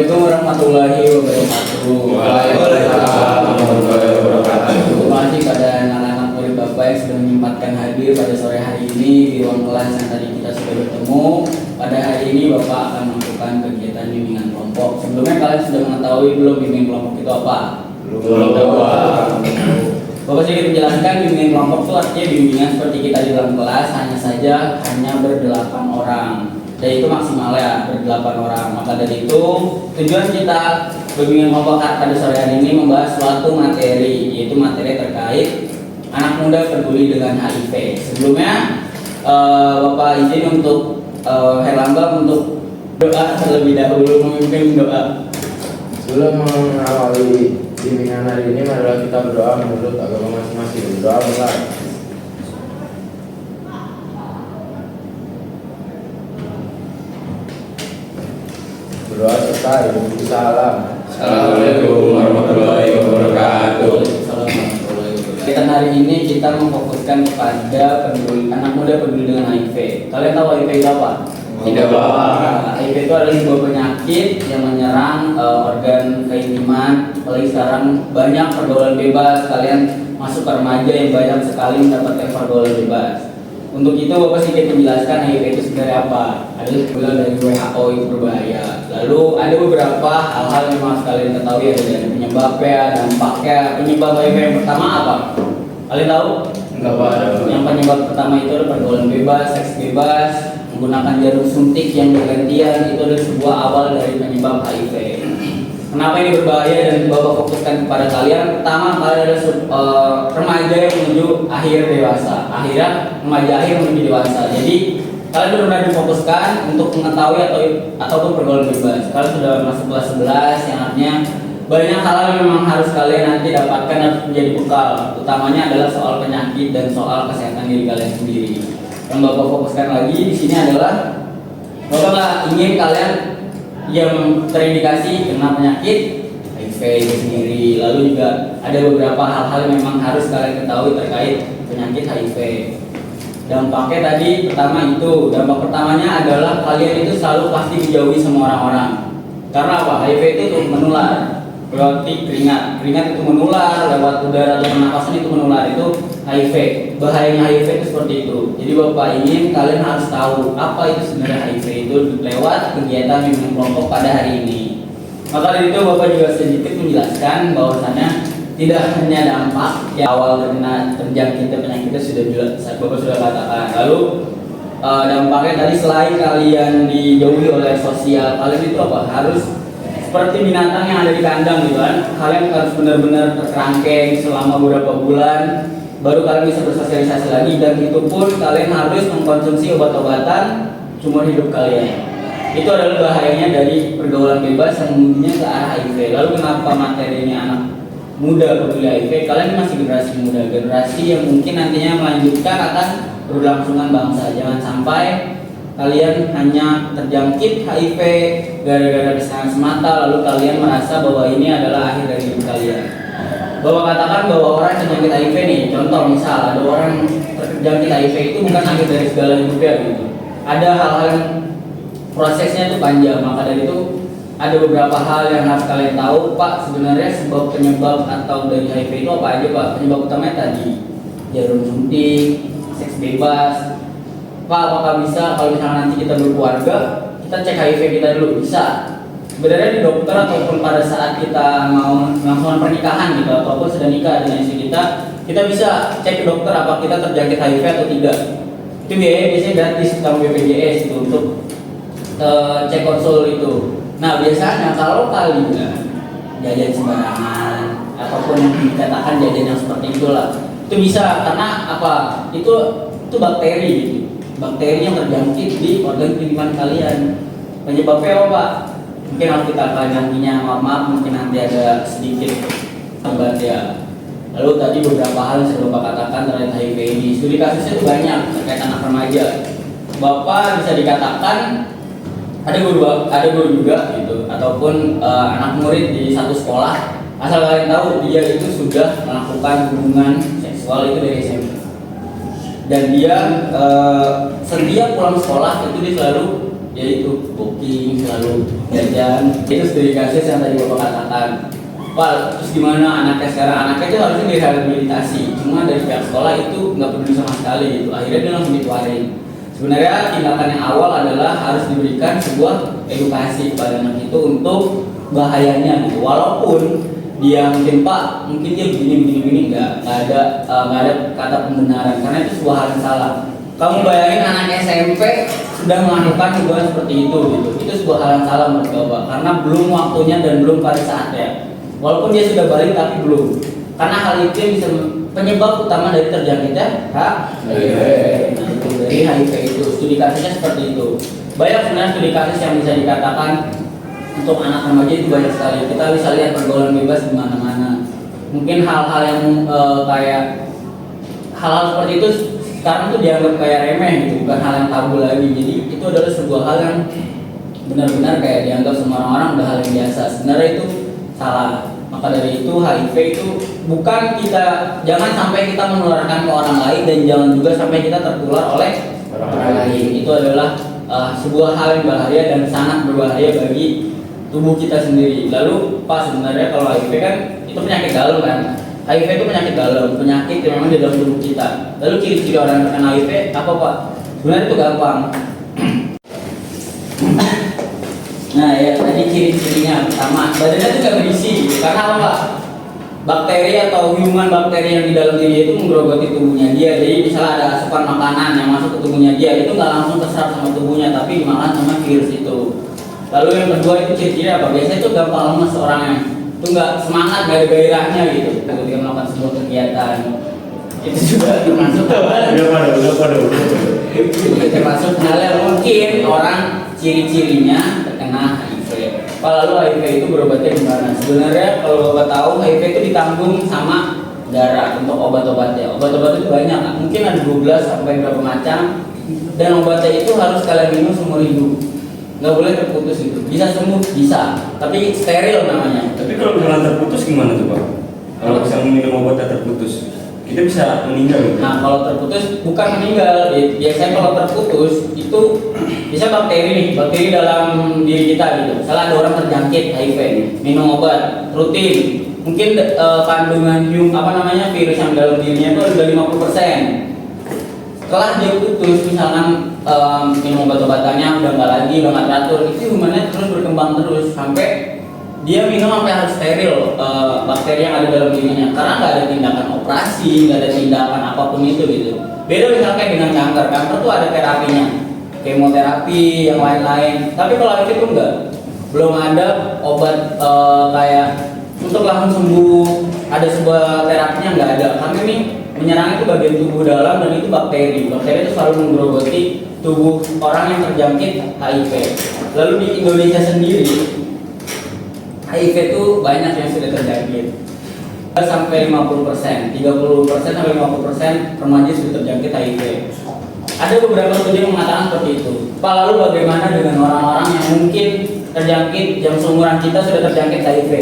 Assalamualaikum warahmatullahi wabarakatuh. Waalaikumsalam warahmatullahi wabarakatuh. Terima kasih pada anak-anak murid Bapak yang sudah menyempatkan hadir pada sore hari ini di ruang kelas yang tadi kita sudah bertemu. Pada hari ini Bapak akan melakukan kegiatan bimbingan kelompok. Sebelumnya kalian sudah mengetahui belum bimbingan kelompok itu apa? Belum tahu. Bapak sedikit menjelaskan bimbingan kelompok itu artinya bimbingan seperti kita di dalam kelas, hanya berdelapan orang. Dan itu maksimal ya, berdelapan orang. Maka dari itu tujuan kita bimbingan kelompok pada sore hari ini membahas suatu materi, yaitu materi terkait anak muda peduli dengan HIV. Sebelumnya Bapak izin untuk Herlambang untuk doa terlebih dahulu, memimpin doa. Sebelum mengawali bimbingan hari ini, marilah kita berdoa menurut agama masing-masing. Berdoa mulai. Berdoa selesai. Salam. Assalamualaikum warahmatullahi wabarakatuh. Kegiatan hari ini kita memfokuskan kepada anak muda peduli dengan HIV. Kalian tahu HIV itu apa? Tidak, Pak. HIV itu adalah sebuah penyakit yang menyerang organ keintiman. Apalagi sekarang banyak pergaulan bebas. Kalian masuk ke remaja yang banyak sekali mendapatkan pergaulan bebas. Untuk itu Bapak sedikit menjelaskan HIV itu sebenarnya apa. Ada bilang dari WHO itu berbahaya. Lalu ada beberapa hal-hal yang harus kalian ketahui, ada dari penyebabnya, dampaknya. Penyebab HIV yang pertama apa? Kalian tahu? Enggak, Pak. Yang penyebab pertama itu adalah pergaulan bebas, seks bebas, menggunakan jarum suntik yang bergantian. Itu adalah sebuah awal dari penyebab HIV. Kenapa ini berbahaya dan Bapak fokuskan kepada kalian? Pertama, kalian adalah remaja yang menuju akhir dewasa. Akhirnya remaja akhir menuju dewasa. Jadi kalian benar-benar difokuskan untuk mengetahui ataupun pergaulan bebas. Kalian sudah masuk kelas 11 yang artinya banyak hal yang memang harus kalian nanti dapatkan harus menjadi bekal. Utamanya adalah soal penyakit dan soal kesehatan diri kalian sendiri. Yang Bapak fokuskan lagi di sini adalah Bapak nggak ingin kalian yang terindikasi kena penyakit HIV itu sendiri. Lalu juga ada beberapa hal-hal yang memang harus kalian ketahui terkait penyakit HIV. Dampaknya tadi pertama itu, dampak pertamanya adalah kalian itu selalu pasti dijauhi semua orang-orang. Karena apa? HIV itu menular lewat keringat itu menular, lewat udara atau pernapasan itu menular, itu HIV. Bahayanya HIV itu seperti itu. Jadi Bapak ingin kalian harus tahu apa itu sebenarnya HIV itu lewat kegiatan bimbingan kelompok pada hari ini. Maka dari itu Bapak juga sedikit menjelaskan bahwasannya tidak hanya dampak yang awal terjangkitnya penyakit itu Bapak sudah katakan. Lalu dampaknya tadi selain kalian dijauhi oleh sosial, kalian itu apa? Harus seperti binatang yang ada di kandang gitu kan. Kalian harus benar-benar terkerangkeng selama beberapa bulan baru kalian bisa bersosialisasi lagi, dan itu pun kalian harus mengkonsumsi obat-obatan seumur hidup kalian. Itu adalah bahayanya dari pergaulan bebas yang menujunya ke arah HIV. Lalu kenapa materi ini anak muda peduli HIV? Kalian masih generasi muda, generasi yang mungkin nantinya melanjutkan akan berlangsungan bangsa. Jangan sampai kalian hanya terjangkit HIV gara-gara kesalahan semata lalu kalian merasa bahwa ini adalah akhir dari hidup kalian. Bapak katakan bahwa orang yang terjangkit HIV nih, contoh misal ada orang terjangkit HIV itu bukan akhir dari segala hidupnya gitu. Ada hal-hal yang prosesnya itu panjang. Maka dari itu ada beberapa hal yang harus kalian tahu. Pak, sebenarnya sebab penyebab atau dari HIV itu apa aja Pak? Penyebab utamanya tadi jarum suntik, seks bebas. Pak, apakah bisa kalau misalnya nanti kita berkeluarga kita cek HIV kita dulu? Bisa. Sebenarnya di dokter ataupun pada saat kita mau melakukan pernikahan gitu ataupun sudah nikah dengan istri kita bisa cek ke dokter apa kita terjangkit HIV atau tidak. Itu biasanya gratis sama BPJS itu untuk cek konsul itu. Nah biasanya kalau kalian jajan sembarangan ataupun yang dikatakan jajan yang seperti itulah, itu bisa karena apa? Itu bakteri gitu. Bakteri yang terjangkit di organ keintiman kalian. Penyebabnya apa Pak? Mungkin harus kita akan nantinya, maaf mungkin nanti ada sedikit obat ya. Lalu tadi beberapa hal yang saya Bapak katakan terkait HIV ini. Studi kasusnya itu banyak terkait anak remaja. Bapak bisa dikatakan ada guru juga gitu ataupun anak murid di satu sekolah, asal kalian tahu dia itu sudah melakukan hubungan seksual itu dari SMP. Dan dia setiap pulang sekolah itu dia selalu yaitu booking, selalu jajan. Itu studi kasus yang tadi Bapak katakan. Pak, terus gimana anaknya sekarang? Anaknya itu harusnya direhabilitasi, cuma dari pihak sekolah itu nggak peduli sama sekali gitu. Akhirnya dia langsung dikeluarin. Sebenarnya tindakan yang awal adalah harus diberikan sebuah edukasi kepada anak itu untuk bahayanya gitu. Walaupun dia mungkin Pak, mungkin dia begini nggak ada kata pembenaran karena itu sebuah hal yang salah. Kamu bayangin anak SMP sudah melakukan hubungan seperti itu gitu. Itu sebuah hal yang salah menurut Bapak karena belum waktunya dan belum pada saatnya. Walaupun dia sudah balik tapi belum. Karena hal itu yang bisa penyebab utama dari terjangkitnya HIV. Nah, itu dari HIV itu studi kasusnya seperti itu. Banyak sebenarnya studi kasus yang bisa dikatakan untuk anak remaja itu banyak sekali. Kita bisa lihat pergaulan bebas di mana-mana. Mungkin hal-hal yang kayak hal-hal seperti itu sekarang tuh dianggap kayak remeh gitu, bukan hal yang tabu lagi. Jadi itu adalah sebuah hal yang benar-benar kayak dianggap sama orang-orang udah hal yang biasa. Sebenarnya itu salah. Maka dari itu HIV itu bukan jangan sampai kita menularkan ke orang lain dan jangan juga sampai kita tertular oleh orang lain. Itu adalah sebuah hal yang bahaya dan sangat berbahaya bagi tubuh kita sendiri. Lalu Pak, sebenarnya kalau HIV kan itu penyakit dalam kan? HIV itu penyakit dalam, penyakit yang memang di dalam tubuh kita. Lalu ciri-ciri orang yang terkena HIV apa Pak? Sebenarnya itu gampang. Nah ya tadi ciri-cirinya pertama, badannya itu nggak berisi. Karena apa Pak? Bakteri atau human bakteri yang di dalam diri itu menggerogoti tubuhnya dia. Jadi misalnya ada asupan makanan yang masuk ke tubuhnya dia, itu nggak langsung terserap sama tubuhnya, tapi dimakan sama virus itu. Lalu yang kedua itu ciri-ciri apa? Biasanya itu gampang lemes orangnya, itu nggak semangat, nggak ada gairahnya gitu ketika melakukan sebuah kegiatan. Itu juga termasuk termasuk hal yang mungkin orang ciri-cirinya terkena HIV. Lalu HIV itu berobatnya gimana? Sebenarnya kalau Bapak tahu HIV itu ditanggung sama darah untuk obat-obatnya. Obat-obat itu banyak, mungkin ada 12 sampai berapa macam. Dan obatnya itu harus kalian minum seumur hidup. Nggak boleh terputus itu. Bisa sembuh, bisa, tapi steril namanya. Tapi kalau misalnya terputus gimana tuh Pak? Kalau misalnya minum obatnya terputus, kita bisa meninggal gitu? Nah kalau terputus bukan meninggal, biasanya kalau terputus itu bisa bakteri dalam diri kita gitu. Misalnya ada orang terjangkit HIV, minum obat rutin, mungkin kandungan virus yang dalam dirinya itu udah 50%. Setelah dia putus, misalkan minum obat-obatannya udah nggak teratur, itu humannya terus berkembang terus sampai dia minum sampai harus steril bakteri yang ada dalam dirinya karena nggak ada tindakan operasi, nggak ada tindakan apapun itu gitu. Beda misalnya dengan kanker tuh ada terapinya, kemoterapi yang lain-lain. Tapi kalau HIV itu enggak, belum ada obat kayak untuk langsung sembuh, ada sebuah terapinya nggak ada. Karena ini menyerang itu bagian tubuh dalam dan itu bakteri. Bakteri itu selalu menggerogoti tubuh orang yang terjangkit HIV. Lalu di Indonesia sendiri HIV itu banyak yang sudah terjangkit sampai 50%, 30% sampai 50% remaja sudah terjangkit HIV. Ada beberapa studi yang mengatakan seperti itu. Pak, lalu bagaimana dengan orang-orang yang mungkin terjangkit, yang seumuran kita sudah terjangkit HIV?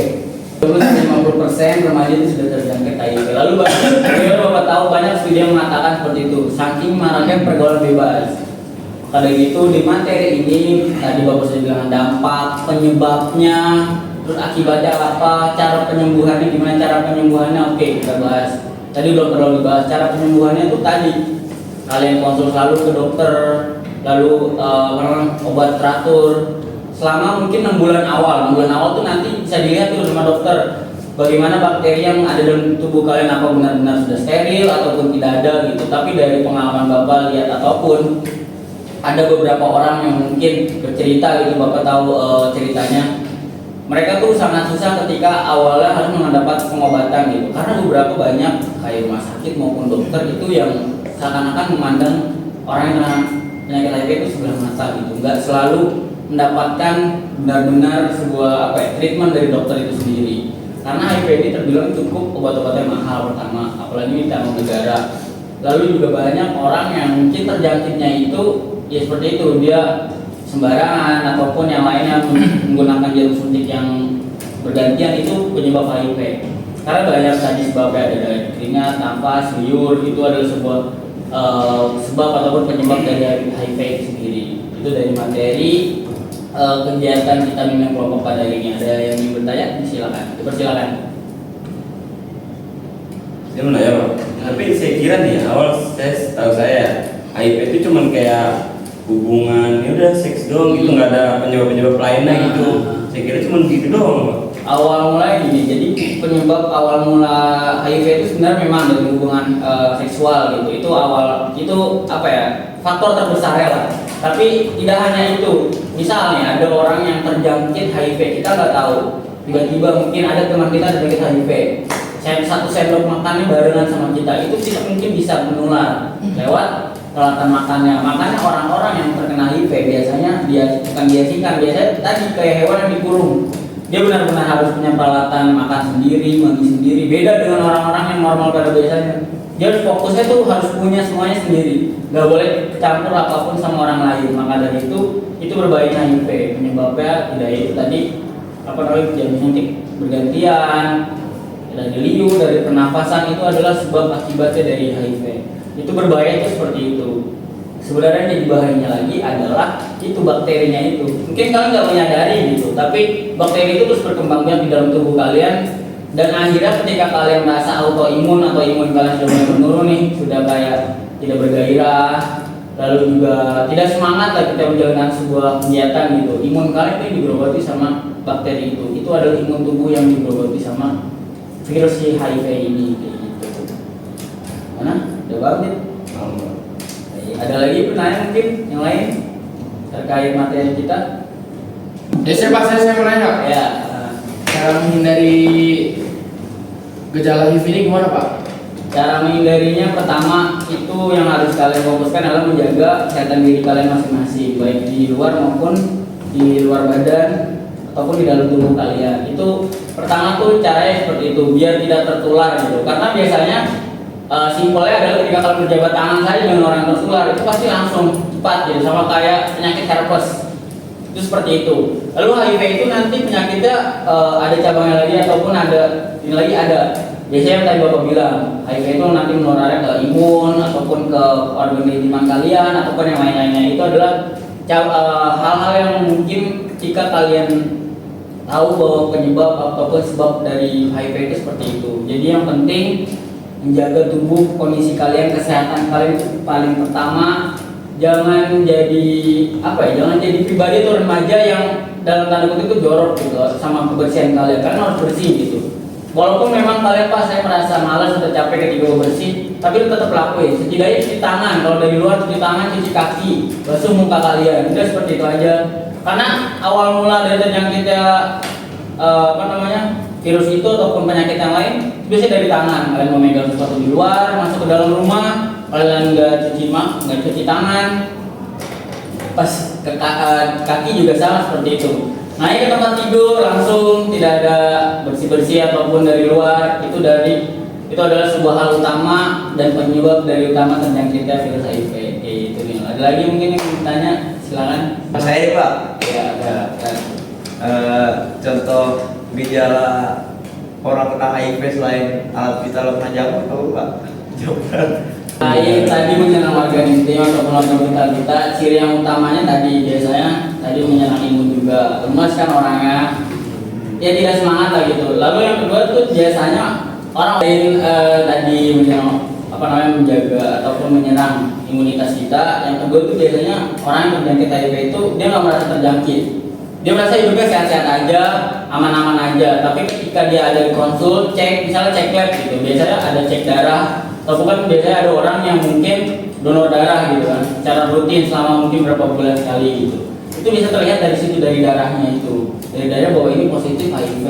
50% remaja itu sudah terjangkit HIV. Lalu Bapak tahu banyak studi yang mengatakan seperti itu. Saking maraknya pergaulan bebas. Kalau gitu di materi ini tadi Bapak sudah bilang dampak, penyebabnya, terus akibatnya apa, cara penyembuhannya gimana, cara penyembuhannya oke kita bahas. Tadi belum terlalu dibahas cara penyembuhannya itu tadi kalian konsul selalu ke dokter, lalu obat teratur selama mungkin 6 bulan awal. 6 bulan awal tuh nanti bisa dilihat tuh sama dokter bagaimana bakteri yang ada dalam tubuh kalian, apa benar-benar sudah steril ataupun tidak ada gitu. Tapi dari pengalaman Bapak lihat ataupun ada beberapa orang yang mungkin bercerita gitu, Bapak tahu ceritanya, mereka tuh sangat susah ketika awalnya harus mendapat pengobatan gitu, karena beberapa banyak kayak rumah sakit maupun dokter itu yang seakan-akan memandang orang yang kena penyakit HIV itu sebelah mata gitu, nggak selalu mendapatkan benar-benar sebuah treatment dari dokter itu sendiri. Karena HIV ini terbilang cukup obat-obatnya mahal pertama, apalagi di tanggung negara. Lalu juga banyak orang yang mungkin terjangkitnya itu ya seperti itu, dia sembarangan ataupun yang lainnya menggunakan jarum suntik yang bergantian, itu penyebab HIV. Karena banyak tadi sebabnya, ada dari keringat, nafas, liur, itu adalah sebuah sebab ataupun penyebab dari HIV itu sendiri. Itu dari materi kegiatan kita bimbingan kelompok pada hari ini. Ada yang ingin bertanya? Silakan, dipersilakan. Saya mau nanya Pak, tapi saya kira nih awal tahu saya HIV itu cuman kayak hubungan, ya udah seks doang gitu, nggak ada penyebab lainnya gitu. Saya kira cuman gitu doang Pak. Awal mulai gini, jadi penyebab awal mula HIV itu sebenarnya memang dari hubungan seksual gitu. Itu awal, itu apa ya, faktor terbesarnya lah. Tapi tidak hanya itu. Misalnya ada orang yang terjangkit HIV, kita nggak tahu. Tiba-tiba mungkin ada teman kita terjangkit HIV. Satu sendok makannya barengan sama kita, itu tidak mungkin bisa menular lewat peralatan makannya. Makanya orang-orang yang terkena HIV biasanya dia bukan biasanya tadi kayak hewan yang dikurung. Dia benar-benar harus punya peralatan makan sendiri, mandi sendiri. Beda dengan orang-orang yang normal pada biasanya. Dia harus fokusnya tuh harus punya semuanya sendiri. Gak boleh campur apapun sama orang lain. Maka dari itu berbahaya HIV. Penyebabnya tidak itu tadi apa namanya jarum suntik bergantian, dari liu, dari pernafasan, itu adalah sebab akibatnya dari HIV. Itu berbahaya itu seperti itu. Sebenarnya yang jadi bahayanya lagi adalah itu bakterinya itu. Mungkin kalian nggak menyadari gitu, tapi bakteri itu terus berkembang biak di dalam tubuh kalian, dan akhirnya ketika kalian merasa autoimun atau imun kalian sudah mulai menurun nih, sudah kayak tidak bergairah, lalu juga tidak semangat lah kita menjalankan sebuah kegiatan gitu. Imun kalian itu digerogoti sama bakteri itu. Itu adalah imun tubuh yang digerogoti sama virus HIV ini kayak gitu. Mana? Udah banget. Ada lagi pertanyaan mungkin yang lain terkait materi kita? Saya mau nanya Pak. Ya. Cara menghindari gejala HIV ini gimana Pak? Cara menghindarinya pertama itu yang harus kalian fokuskan adalah menjaga kesehatan diri kalian masing-masing, baik di luar maupun di luar badan ataupun di dalam tubuh kalian. Itu pertama tuh caranya seperti itu biar tidak tertular gitu. Karena biasanya simpelnya adalah ketika kalian berjabat tangan saja dengan orang yang tertular itu pasti langsung cepat gitu, sama kayak penyakit herpes. Itu seperti itu. Lalu HIV itu nanti penyakitnya ada cabangnya lagi ataupun ada ini lagi ada. Biasanya yang tadi Bapak bilang, HIV itu nanti menularnya ke imun ataupun ke organ intiman kalian ataupun yang lain-lainnya. Itu adalah hal-hal yang mungkin jika kalian tahu bahwa penyebab ataupun sebab dari HIV itu seperti itu. Jadi yang penting menjaga tubuh, kondisi kalian, kesehatan kalian itu paling pertama. Jangan jadi jangan jadi pribadi atau remaja yang dalam tanda kutip itu jorok gitu sama kebersihan kalian. Kalian harus bersih gitu. Walaupun memang kalian saya merasa malas atau capek ketika bersih, tapi tetap lakuin. Setidaknya cuci tangan, kalau dari luar cuci tangan, cuci kaki, basuh muka kalian. Udah seperti itu aja. Karena awal mula dari terjangkitnya virus itu ataupun penyakit yang lain biasanya dari tangan. Kalian memegang sesuatu di luar, masuk ke dalam rumah, kalian nggak cuci tangan, pas ke kaki juga sama seperti itu. Naik ke tempat tidur langsung tidak ada bersih ataupun dari luar, itu adalah sebuah hal utama dan penyebab dari utama terjangkitnya virus HIV. Itu nih. Ada lagi mungkin yang bertanya, silakan. Saya Pak. Ya, ada. Contoh gejala orang kena HIV selain alat vital pernah jamu tahu Pak? Air tadi menyerang organ intim ataupun organ vital kita. Ciri yang utamanya biasanya menyerang imun juga. Lemas kan orangnya, ya tidak semangat lah gitu. Lalu yang kedua tuh biasanya orang lain menjaga ataupun menyerang imunitas kita. Yang kedua tuh biasanya orang yang terjangkit HIV itu dia nggak merasa terjangkit. Dia merasa hidupnya sehat-sehat aja, aman-aman aja. Tapi ketika dia ada di konsul, misalnya cek lab gitu, biasanya ada cek darah. Atau bukan biasanya ada orang yang mungkin donor darah gitu kan, secara rutin selama mungkin berapa bulan sekali gitu. Itu bisa terlihat dari situ, dari darahnya itu, dari darah bahwa ini positif HIV.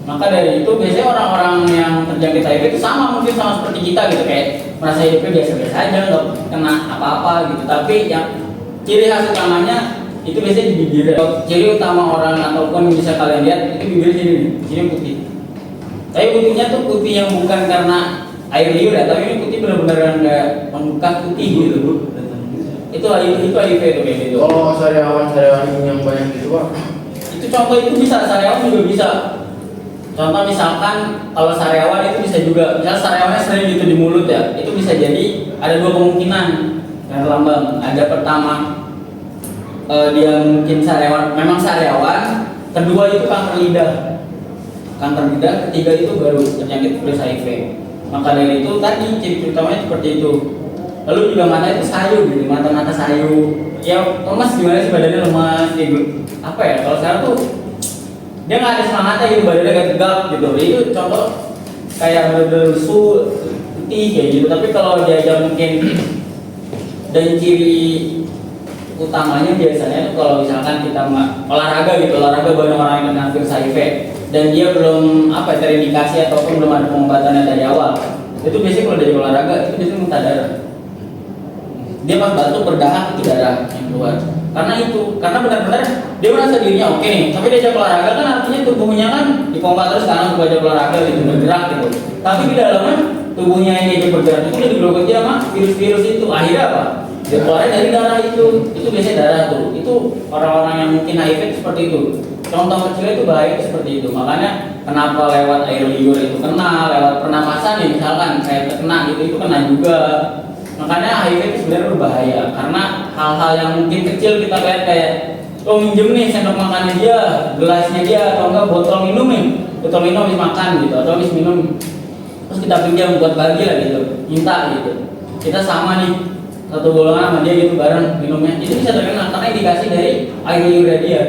Maka dari itu biasanya orang-orang yang terjangkit HIV itu mungkin sama seperti kita gitu, kayak merasa hidupnya biasa-biasa aja, nggak kena apa-apa gitu. Tapi yang ciri khas utamanya itu biasanya di bibir. Ciri utama orang ataupun bisa kalian lihat itu bibir sini putih. Tapi putihnya tuh putih yang bukan karena air liur ya, tapi ini putih benar-benar kayak membuka putih gitu. Itu HIV itu kayak gitu. Oh, sariawan yang banyak gitu Pak. Itu contoh itu bisa, sariawan juga bisa. Contoh misalkan kalau sariawan itu bisa juga, misalnya sariawannya sering gitu di mulut ya, itu bisa jadi ada dua kemungkinan yang lambang. Ada pertama dia mungkin sariawan, memang sariawan, kedua itu kanker lidah, ketiga itu baru terjangkit virus HIV. Maka dari itu tadi ciri utamanya seperti itu. Lalu juga mata itu sayu gitu, mata sayu. Ya lemas gimana sih, badannya lemas gitu. Apa ya, kalau sekarang tuh dia nggak ada semangatnya gitu, badannya kayak tegap gitu. Itu contoh kayak bener-bener lesu, putih kayak gitu. Tapi kalau dia aja mungkin, dan ciri utamanya biasanya tuh kalau misalkan kita olahraga bareng orang yang kena virus HIV dan dia belum terindikasi ataupun belum ada pengobatannya dari awal, itu biasanya kalau dari olahraga itu biasanya muntah darah. Dia pas batuk berdahak itu darah yang keluar. Karena benar-benar dia merasa dirinya oke nih, tapi dia ajak olahraga kan artinya tubuhnya kan dipompa terus karena untuk ajak olahraga gitu, bergerak gitu. Tapi di dalamnya tubuhnya yang dia bergerak itu udah digerogoti sama virus-virus itu. Akhirnya apa? Dia keluarnya dari darah itu biasanya darah tuh. Itu orang-orang yang mungkin HIV seperti itu. Contoh kecil itu bahaya itu seperti itu. Makanya kenapa lewat air liur itu kena, lewat pernapasan nih misalkan kayak terkena gitu itu kena juga. Makanya HIV itu sebenarnya berbahaya karena hal-hal yang mungkin kecil kita lihat kayak minjem nih sendok makannya dia, gelasnya dia, atau enggak botol minum habis makan gitu, atau habis minum terus kita pinjam buat bagi lah gitu, minta gitu. Kita sama nih satu golongan sama dia gitu bareng minumnya, itu bisa terkena karena indikasi dari air liurnya dia.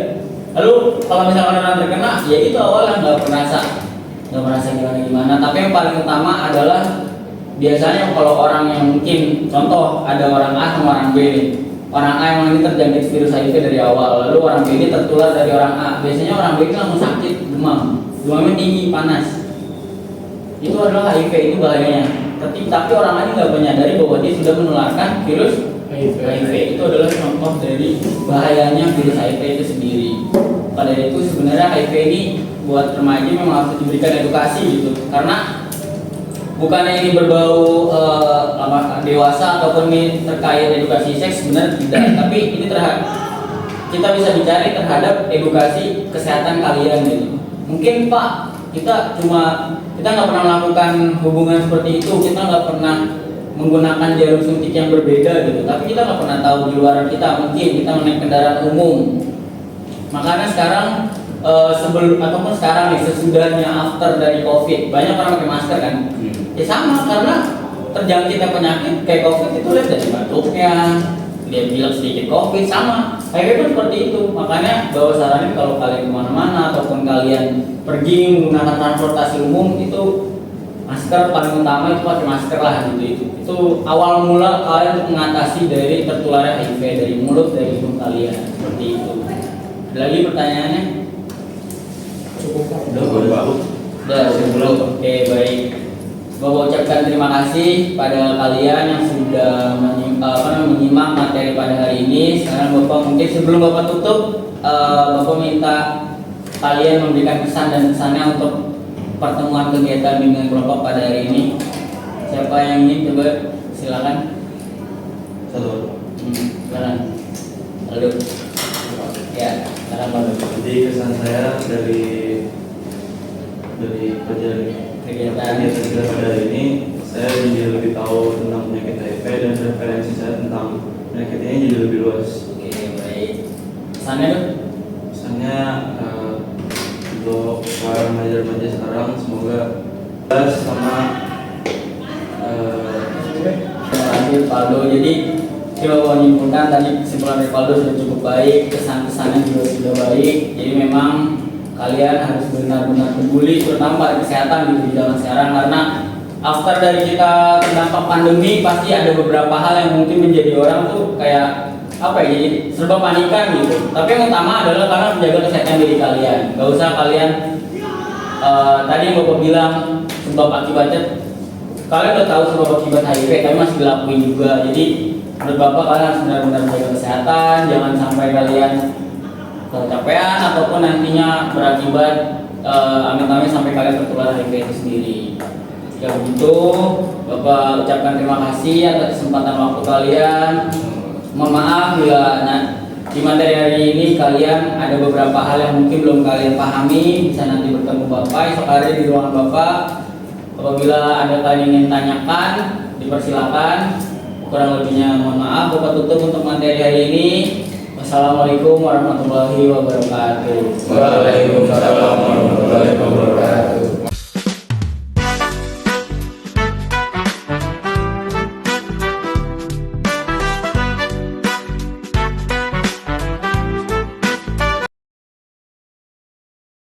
Lalu kalau misalkan orang terkena, ya itu awalnya nggak merasa gimana, tapi yang paling utama adalah biasanya kalau orang yang mungkin contoh ada orang A sama orang B nih. Orang A yang ini terjangkit virus HIV dari awal, lalu orang B ini tertular dari orang A. Biasanya orang B itu langsung sakit, demamnya tinggi, panas. Itu adalah HIV, itu bahayanya. Tapi orang lain nggak menyadari bahwa dia sudah menularkan virus HIV. Itu adalah contoh dari bahayanya virus HIV itu sendiri. Pada itu sebenarnya HIV ini buat remaja memang harus diberikan edukasi gitu, karena bukannya ini berbau dewasa ataupun ini terkait edukasi seks, sebenarnya tidak. Tapi ini kita bisa bicara terhadap edukasi kesehatan kalian gitu. Mungkin Pak, kita nggak pernah melakukan hubungan seperti itu, kita nggak pernah menggunakan jarum suntik yang berbeda gitu. Tapi kita nggak pernah tahu di luar kita, mungkin kita naik kendaraan umum. Makanya sekarang ataupun sekarang nih sesudahnya after dari COVID, banyak orang pakai masker kan. Ya sama, karena terjangkitnya penyakit kayak COVID itu lihat dari batuknya, dia bilang sedikit COVID sama. HIV pun seperti itu. Makanya bahwa saranin kalau kalian kemana-mana ataupun kalian pergi menggunakan transportasi umum itu masker paling utama, itu pakai masker lah gitu. Itu awal mula kalian untuk mengatasi dari tertularnya HIV dari mulut, dari hidung kalian seperti itu. Ada lagi pertanyaannya? Udah, oke, baik. Bapak ucapkan terima kasih pada kalian yang sudah menyimak materi pada hari ini. Sekarang Bapak mungkin sebelum Bapak tutup, Bapak minta kalian memberikan pesan dan kesannya untuk pertemuan kegiatan bimbingan kelompok pada hari ini. Siapa yang ingin coba silakan. Silakan. Lalu. Ya, silakan Lalu. Jadi kesan saya dari kegiatan kita pada hari ini, saya jadi lebih tahu tentang penyakit HIV dan referensi saya tentang penyakit ini jadi lebih luas. Oke, baik. Pesannya tuh? Pesannya untuk para remaja-remaja sekarang, semoga jelas sama Terima kasih Paldo. Jadi coba menyimpulkan tadi kesimpulan dari Paldo sudah cukup baik, kesan-kesannya juga sudah baik. Jadi memang kalian harus benar-benar peduli terutama pada kesehatan gitu di zaman sekarang, karena after dari kita terdampak pandemi pasti ada beberapa hal yang mungkin menjadi orang tuh kayak jadi serba panikan gitu. Tapi yang utama adalah karena menjaga kesehatan diri kalian. Gak usah kalian tadi yang Bapak bilang sebab akibatnya, kalian udah tahu sebab akibat HIV tapi masih dilakuin juga. Jadi menurut Bapak kalian harus benar-benar menjaga kesehatan, jangan sampai kalian kecapean ataupun nantinya berakibat amit-amit sampai kalian tertular HIV itu sendiri. Ya begitu, Bapak ucapkan terima kasih atas kesempatan waktu kalian. Mohon maaf bila di materi hari ini kalian ada beberapa hal yang mungkin belum kalian pahami, bisa nanti bertemu Bapak esok hari di ruangan Bapak. Apabila ada kalian ingin tanyakan, dipersilakan. Kurang lebihnya mohon maaf. Bapak tutup untuk materi hari ini. Assalamualaikum warahmatullahi wabarakatuh. Waalaikumsalam.